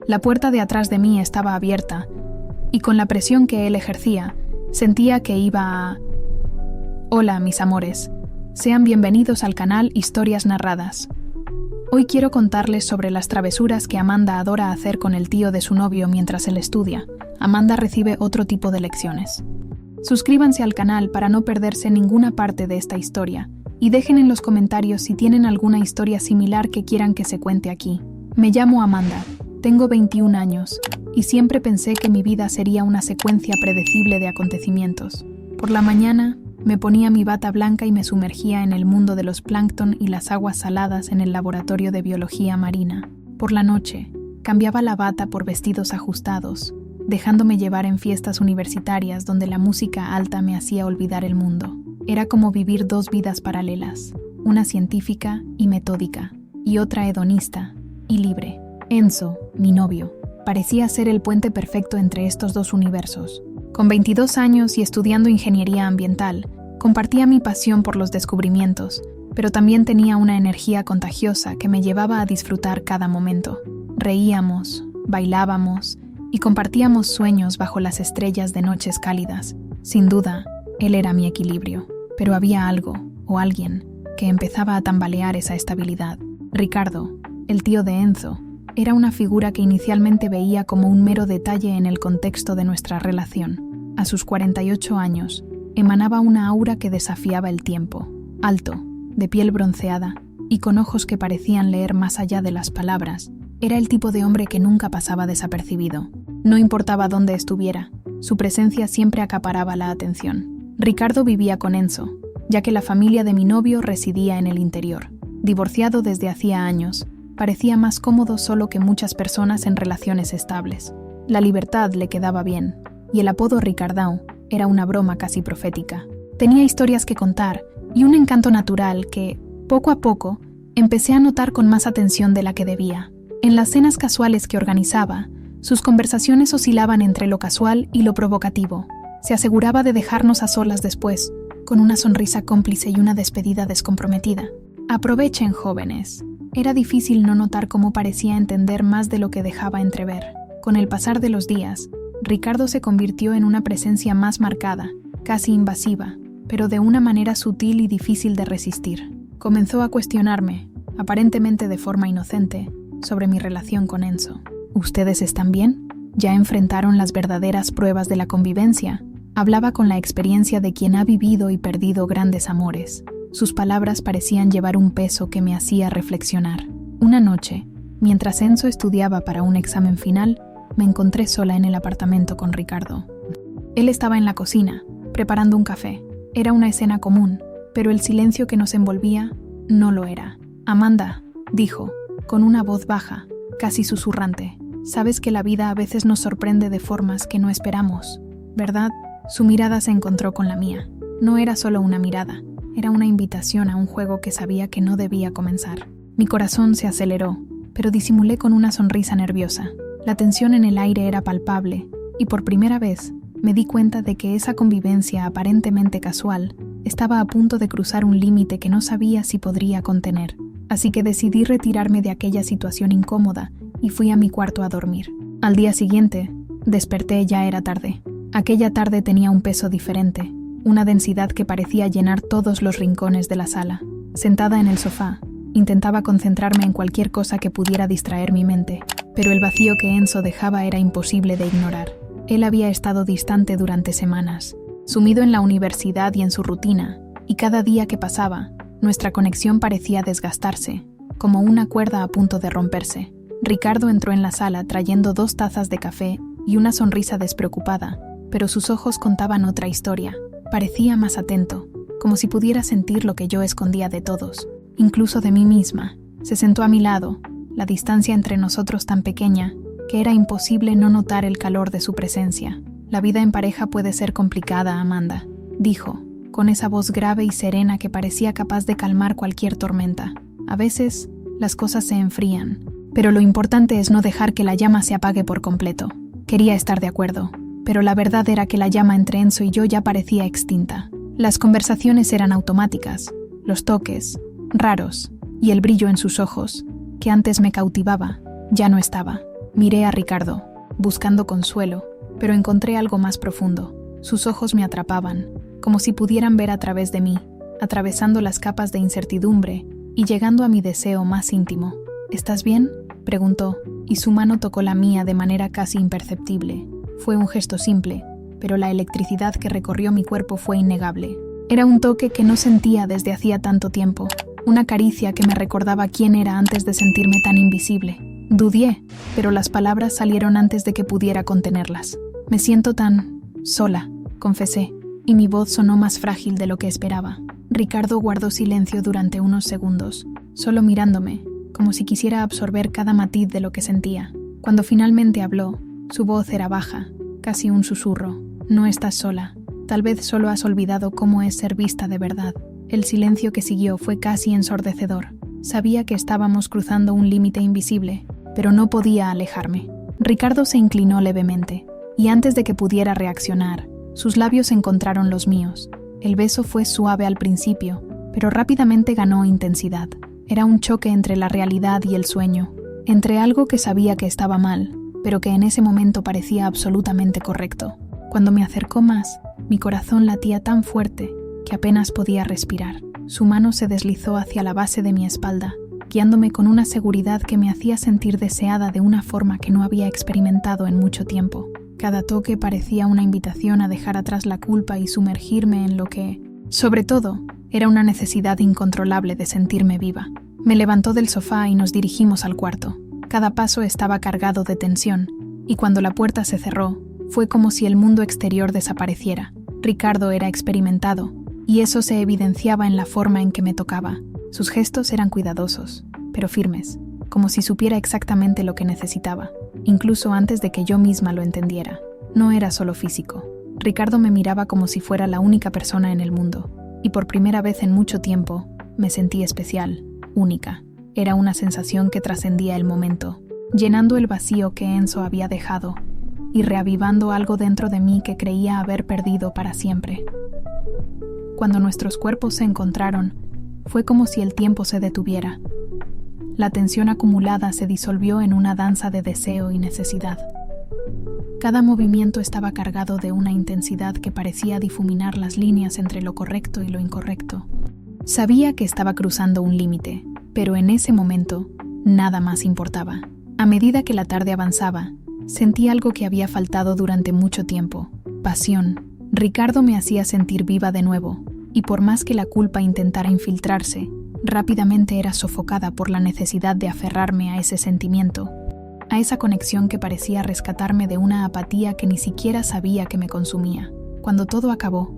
La puerta de atrás de mí estaba abierta, y con la presión que él ejercía, sentía que iba a... Hola, mis amores. Sean bienvenidos al canal Historias Narradas. Hoy quiero contarles sobre las travesuras que Amanda adora hacer con el tío de su novio mientras él estudia. Amanda recibe otro tipo de lecciones. Suscríbanse al canal para no perderse ninguna parte de esta historia, y dejen en los comentarios si tienen alguna historia similar que quieran que se cuente aquí. Me llamo Amanda, tengo 21 años, y siempre pensé que mi vida sería una secuencia predecible de acontecimientos. Por la mañana, me ponía mi bata blanca y me sumergía en el mundo de los plancton y las aguas saladas en el laboratorio de biología marina. Por la noche, cambiaba la bata por vestidos ajustados, dejándome llevar en fiestas universitarias donde la música alta me hacía olvidar el mundo. Era como vivir dos vidas paralelas, una científica y metódica, y otra hedonista y libre. Enzo, mi novio, parecía ser el puente perfecto entre estos dos universos. Con 22 años y estudiando ingeniería ambiental, compartía mi pasión por los descubrimientos, pero también tenía una energía contagiosa que me llevaba a disfrutar cada momento. Reíamos, bailábamos y compartíamos sueños bajo las estrellas de noches cálidas. Sin duda, él era mi equilibrio, pero había algo, o alguien, que empezaba a tambalear esa estabilidad. Ricardo, el tío de Enzo, era una figura que inicialmente veía como un mero detalle en el contexto de nuestra relación. A sus 48 años, emanaba una aura que desafiaba el tiempo. Alto, de piel bronceada y con ojos que parecían leer más allá de las palabras, era el tipo de hombre que nunca pasaba desapercibido. No importaba dónde estuviera, su presencia siempre acaparaba la atención. Ricardo vivía con Enzo, ya que la familia de mi novio residía en el interior. Divorciado desde hacía años, parecía más cómodo solo que muchas personas en relaciones estables. La libertad le quedaba bien, y el apodo Ricardão era una broma casi profética. Tenía historias que contar y un encanto natural que, poco a poco, empecé a notar con más atención de la que debía. En las cenas casuales que organizaba, sus conversaciones oscilaban entre lo casual y lo provocativo. Se aseguraba de dejarnos a solas después, con una sonrisa cómplice y una despedida descomprometida. Aprovechen, jóvenes. Era difícil no notar cómo parecía entender más de lo que dejaba entrever. Con el pasar de los días, Ricardo se convirtió en una presencia más marcada, casi invasiva, pero de una manera sutil y difícil de resistir. Comenzó a cuestionarme, aparentemente de forma inocente, sobre mi relación con Enzo. ¿Ustedes están bien? ¿Ya enfrentaron las verdaderas pruebas de la convivencia? Hablaba con la experiencia de quien ha vivido y perdido grandes amores. Sus palabras parecían llevar un peso que me hacía reflexionar. Una noche, mientras Enzo estudiaba para un examen final, me encontré sola en el apartamento con Ricardo. Él estaba en la cocina, preparando un café. Era una escena común, pero el silencio que nos envolvía no lo era. Amanda, dijo, con una voz baja, casi susurrante, sabes que la vida a veces nos sorprende de formas que no esperamos, ¿verdad? Su mirada se encontró con la mía. No era solo una mirada. Era una invitación a un juego que sabía que no debía comenzar. Mi corazón se aceleró, pero disimulé con una sonrisa nerviosa. La tensión en el aire era palpable, y por primera vez me di cuenta de que esa convivencia aparentemente casual estaba a punto de cruzar un límite que no sabía si podría contener. Así que decidí retirarme de aquella situación incómoda y fui a mi cuarto a dormir. Al día siguiente, desperté ya era tarde. Aquella tarde tenía un peso diferente. Una densidad que parecía llenar todos los rincones de la sala. Sentada en el sofá, intentaba concentrarme en cualquier cosa que pudiera distraer mi mente, pero el vacío que Enzo dejaba era imposible de ignorar. Él había estado distante durante semanas, sumido en la universidad y en su rutina, y cada día que pasaba, nuestra conexión parecía desgastarse, como una cuerda a punto de romperse. Ricardo entró en la sala trayendo 2 tazas de café y una sonrisa despreocupada, pero sus ojos contaban otra historia. Parecía más atento, como si pudiera sentir lo que yo escondía de todos, incluso de mí misma. Se sentó a mi lado, la distancia entre nosotros tan pequeña que era imposible no notar el calor de su presencia. La vida en pareja puede ser complicada, Amanda, dijo, con esa voz grave y serena que parecía capaz de calmar cualquier tormenta. A veces, las cosas se enfrían, pero lo importante es no dejar que la llama se apague por completo. Quería estar de acuerdo, pero la verdad era que la llama entre Enzo y yo ya parecía extinta. Las conversaciones eran automáticas, los toques, raros, y el brillo en sus ojos, que antes me cautivaba, ya no estaba. Miré a Ricardo, buscando consuelo, pero encontré algo más profundo. Sus ojos me atrapaban, como si pudieran ver a través de mí, atravesando las capas de incertidumbre y llegando a mi deseo más íntimo. ¿Estás bien?, preguntó, y su mano tocó la mía de manera casi imperceptible. Fue un gesto simple, pero la electricidad que recorrió mi cuerpo fue innegable. Era un toque que no sentía desde hacía tanto tiempo, una caricia que me recordaba quién era antes de sentirme tan invisible. Dudé, pero las palabras salieron antes de que pudiera contenerlas. Me siento tan sola, confesé, y mi voz sonó más frágil de lo que esperaba. Ricardo guardó silencio durante unos segundos, solo mirándome, como si quisiera absorber cada matiz de lo que sentía. Cuando finalmente habló, su voz era baja, casi un susurro. No estás sola. Tal vez solo has olvidado cómo es ser vista de verdad. El silencio que siguió fue casi ensordecedor. Sabía que estábamos cruzando un límite invisible, pero no podía alejarme. Ricardo se inclinó levemente, y antes de que pudiera reaccionar, sus labios encontraron los míos. El beso fue suave al principio, pero rápidamente ganó intensidad. Era un choque entre la realidad y el sueño, entre algo que sabía que estaba mal, pero que en ese momento parecía absolutamente correcto. Cuando me acercó más, mi corazón latía tan fuerte que apenas podía respirar. Su mano se deslizó hacia la base de mi espalda, guiándome con una seguridad que me hacía sentir deseada de una forma que no había experimentado en mucho tiempo. Cada toque parecía una invitación a dejar atrás la culpa y sumergirme en lo que, sobre todo, era una necesidad incontrolable de sentirme viva. Me levantó del sofá y nos dirigimos al cuarto. Cada paso estaba cargado de tensión, y cuando la puerta se cerró, fue como si el mundo exterior desapareciera. Ricardo era experimentado, y eso se evidenciaba en la forma en que me tocaba. Sus gestos eran cuidadosos, pero firmes, como si supiera exactamente lo que necesitaba, incluso antes de que yo misma lo entendiera. No era solo físico. Ricardo me miraba como si fuera la única persona en el mundo, y por primera vez en mucho tiempo me sentí especial, única. Era una sensación que trascendía el momento, llenando el vacío que Enzo había dejado y reavivando algo dentro de mí que creía haber perdido para siempre. Cuando nuestros cuerpos se encontraron, fue como si el tiempo se detuviera. La tensión acumulada se disolvió en una danza de deseo y necesidad. Cada movimiento estaba cargado de una intensidad que parecía difuminar las líneas entre lo correcto y lo incorrecto. Sabía que estaba cruzando un límite, pero en ese momento, nada más importaba. A medida que la tarde avanzaba, sentí algo que había faltado durante mucho tiempo: pasión. Ricardo me hacía sentir viva de nuevo, y por más que la culpa intentara infiltrarse, rápidamente era sofocada por la necesidad de aferrarme a ese sentimiento, a esa conexión que parecía rescatarme de una apatía que ni siquiera sabía que me consumía. Cuando todo acabó,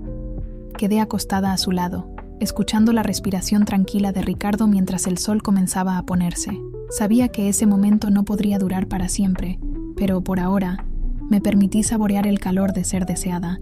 quedé acostada a su lado, escuchando la respiración tranquila de Ricardo mientras el sol comenzaba a ponerse. Sabía que ese momento no podría durar para siempre, pero por ahora me permití saborear el calor de ser deseada,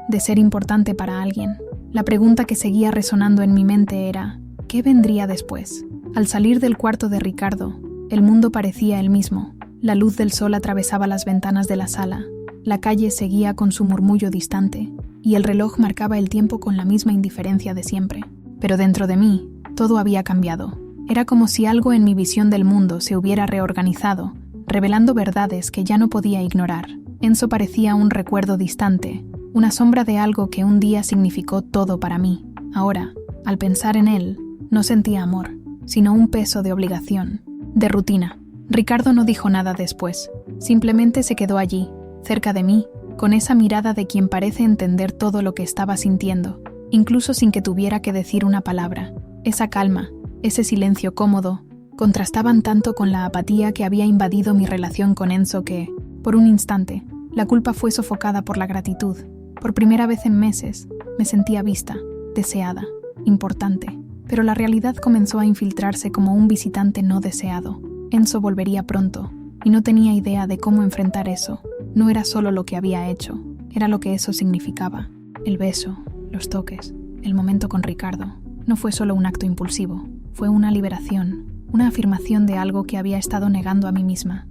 de ser importante para alguien. La pregunta que seguía resonando en mi mente era: ¿qué vendría después? Al salir del cuarto de Ricardo, el mundo parecía el mismo. La luz del sol atravesaba las ventanas de la sala, la calle seguía con su murmullo distante, y el reloj marcaba el tiempo con la misma indiferencia de siempre. Pero dentro de mí, todo había cambiado. Era como si algo en mi visión del mundo se hubiera reorganizado, revelando verdades que ya no podía ignorar. Enzo parecía un recuerdo distante, una sombra de algo que un día significó todo para mí. Ahora, al pensar en él, no sentía amor, sino un peso de obligación, de rutina. Ricardo no dijo nada después, simplemente se quedó allí, cerca de mí, con esa mirada de quien parece entender todo lo que estaba sintiendo, incluso sin que tuviera que decir una palabra. Esa calma, ese silencio cómodo, contrastaban tanto con la apatía que había invadido mi relación con Enzo que, por un instante, la culpa fue sofocada por la gratitud. Por primera vez en meses, me sentía vista, deseada, importante, pero la realidad comenzó a infiltrarse como un visitante no deseado. Enzo volvería pronto, y no tenía idea de cómo enfrentar eso. No era solo lo que había hecho, era lo que eso significaba. El beso, los toques, el momento con Ricardo. No fue solo un acto impulsivo, fue una liberación, una afirmación de algo que había estado negando a mí misma.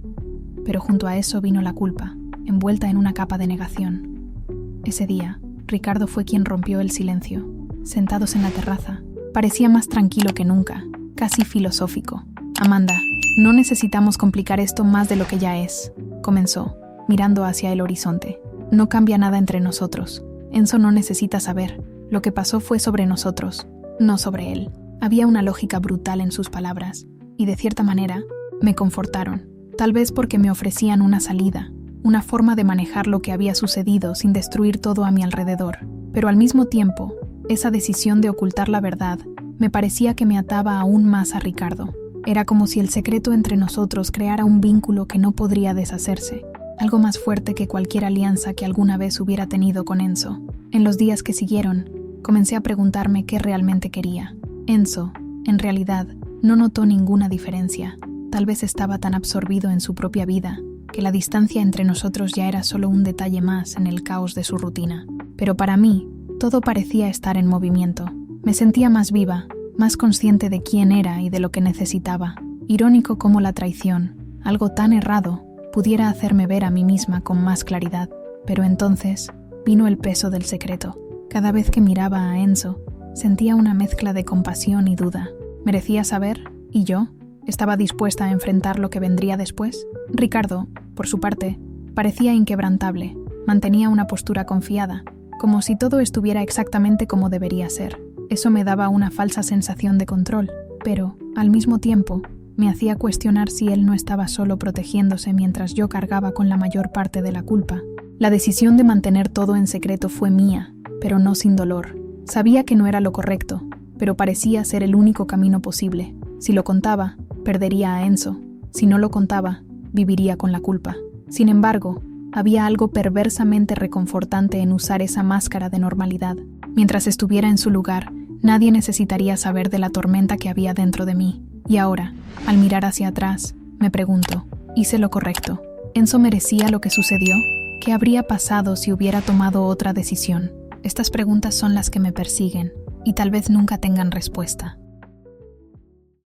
Pero junto a eso vino la culpa, envuelta en una capa de negación. Ese día, Ricardo fue quien rompió el silencio. Sentados en la terraza, parecía más tranquilo que nunca, casi filosófico. Amanda, No necesitamos complicar esto más de lo que ya es, comenzó, mirando hacia el horizonte. No cambia nada entre nosotros. Enzo no necesita saber. Lo que pasó fue sobre nosotros, no sobre él. Había una lógica brutal en sus palabras, y de cierta manera, me confortaron. Tal vez porque me ofrecían una salida, una forma de manejar lo que había sucedido sin destruir todo a mi alrededor. Pero al mismo tiempo, esa decisión de ocultar la verdad me parecía que me ataba aún más a Ricardo. Era como si el secreto entre nosotros creara un vínculo que no podría deshacerse, algo más fuerte que cualquier alianza que alguna vez hubiera tenido con Enzo. En los días que siguieron, comencé a preguntarme qué realmente quería. Enzo, en realidad, no notó ninguna diferencia. Tal vez estaba tan absorbido en su propia vida que la distancia entre nosotros ya era solo un detalle más en el caos de su rutina. Pero para mí, todo parecía estar en movimiento. Me sentía más viva, más consciente de quién era y de lo que necesitaba. Irónico cómo la traición, algo tan errado, pudiera hacerme ver a mí misma con más claridad. Pero entonces vino el peso del secreto. Cada vez que miraba a Enzo, sentía una mezcla de compasión y duda. ¿Merecía saber? ¿Y yo? ¿Estaba dispuesta a enfrentar lo que vendría después? Ricardo, por su parte, parecía inquebrantable. Mantenía una postura confiada, como si todo estuviera exactamente como debería ser. Eso me daba una falsa sensación de control, pero, al mismo tiempo, me hacía cuestionar si él no estaba solo protegiéndose mientras yo cargaba con la mayor parte de la culpa. La decisión de mantener todo en secreto fue mía, pero no sin dolor. Sabía que no era lo correcto, pero parecía ser el único camino posible. Si lo contaba, perdería a Enzo. Si no lo contaba, viviría con la culpa. Sin embargo, había algo perversamente reconfortante en usar esa máscara de normalidad. Mientras estuviera en su lugar, nadie necesitaría saber de la tormenta que había dentro de mí. Y ahora, al mirar hacia atrás, me pregunto, ¿hice lo correcto? ¿Enzo merecía lo que sucedió? ¿Qué habría pasado si hubiera tomado otra decisión? Estas preguntas son las que me persiguen, y tal vez nunca tengan respuesta.